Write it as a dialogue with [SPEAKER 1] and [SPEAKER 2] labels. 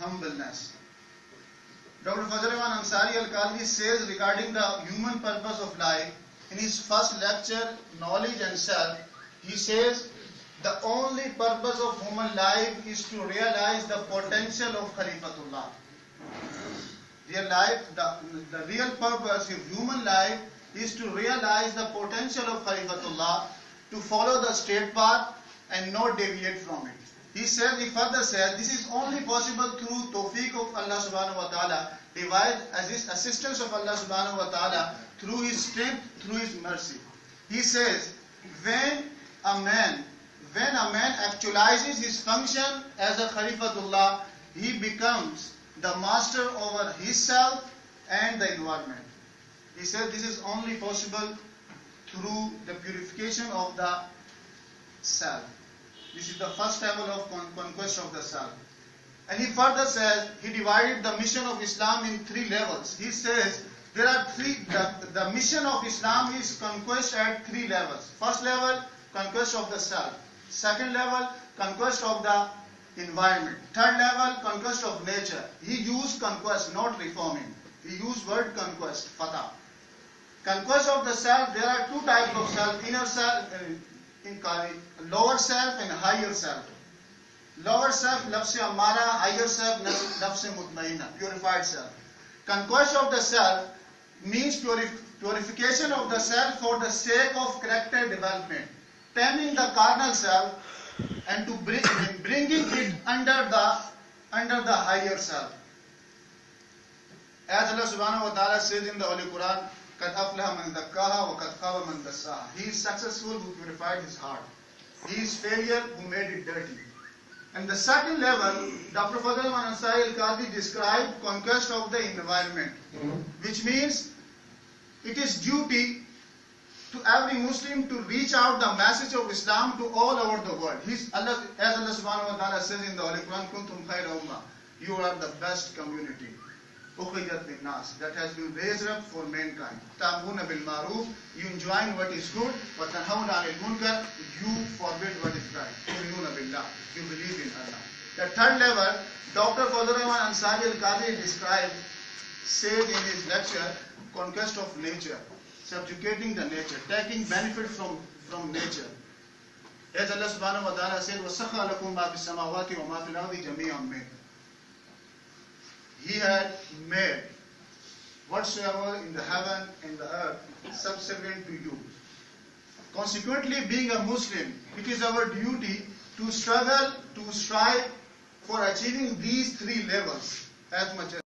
[SPEAKER 1] humbleness. Dr. Fazl Rahman Ansari Al-Qadri says regarding the human purpose of life, in his first lecture, Knowledge and Self, he says, the only purpose of human life is to realize the potential of Khalifatullah. The real purpose of human life is to realize the potential of Khalifatullah, to follow the straight path and not deviate from it. He further says, this is only possible through tawfiq of Allah subhanahu wa ta'ala, divine assistance of Allah subhanahu wa ta'ala, through His strength, through His mercy. He says, when a man actualizes his function as a Khalifatullah, he becomes the master over himself and the environment. He says this is only possible through the purification of the self. This is the first level of conquest of the self. And he further says, he divided the mission of Islam in 3 levels. He says, there are the mission of Islam is conquest at 3 levels. First level, conquest of the self. Second level, conquest of the environment. Third level, conquest of nature. He used conquest, not reforming. He used word conquest, fatah. Conquest of the self, there are 2 types of self, inner self, lower self and higher self. Lower self, nafs-e ammara, higher self, nafs-e mutmainna, purified self. Conquest of the self means purification of the self for the sake of character development, taming the carnal self and to bringing it under the higher self. As Allah subhanahu wa ta'ala says in the Holy Quran, قَدْ أَفْلَحَ مَنْ ذَكَّاهَا وَقَدْ خَابَ مَنْ دَسَّاهَا. He is successful who purified his heart. He is failure who made it dirty. And the second level, Dr. Fazl Rahman Ansari Al-Qadri described conquest of the environment, which means it is duty to every Muslim to reach out the message of Islam to all over the world. As Allah subhanahu wa ta'ala says in the Holy Quran, Kuntum khayra ummah, you are the best community. Ukhrijat lin-nas, that has been raised up for mankind. Ta'muruna bil ma'ruf, you enjoin what is good, wa tanhauna 'anil munkar, you forbid what is right. Tu'minuna billah, you believe in Allah. The third level, Dr. Fazl Rahman Ansari Al-Qadri said in his lecture, conquest of nature, subjugating the nature, taking benefit from nature. As Allah subhanahu wa ta'ala said, وَسَخَّرَ لَكُم مَا فِي السَّمَاوَاتِ وَمَا فِي الْأَرْضِ جَمِيعًا مِنْهُ. He had made whatsoever in the heaven and the earth subservient to you. Consequently, being a Muslim, it is our duty to struggle, to strive for achieving these 3 levels as much as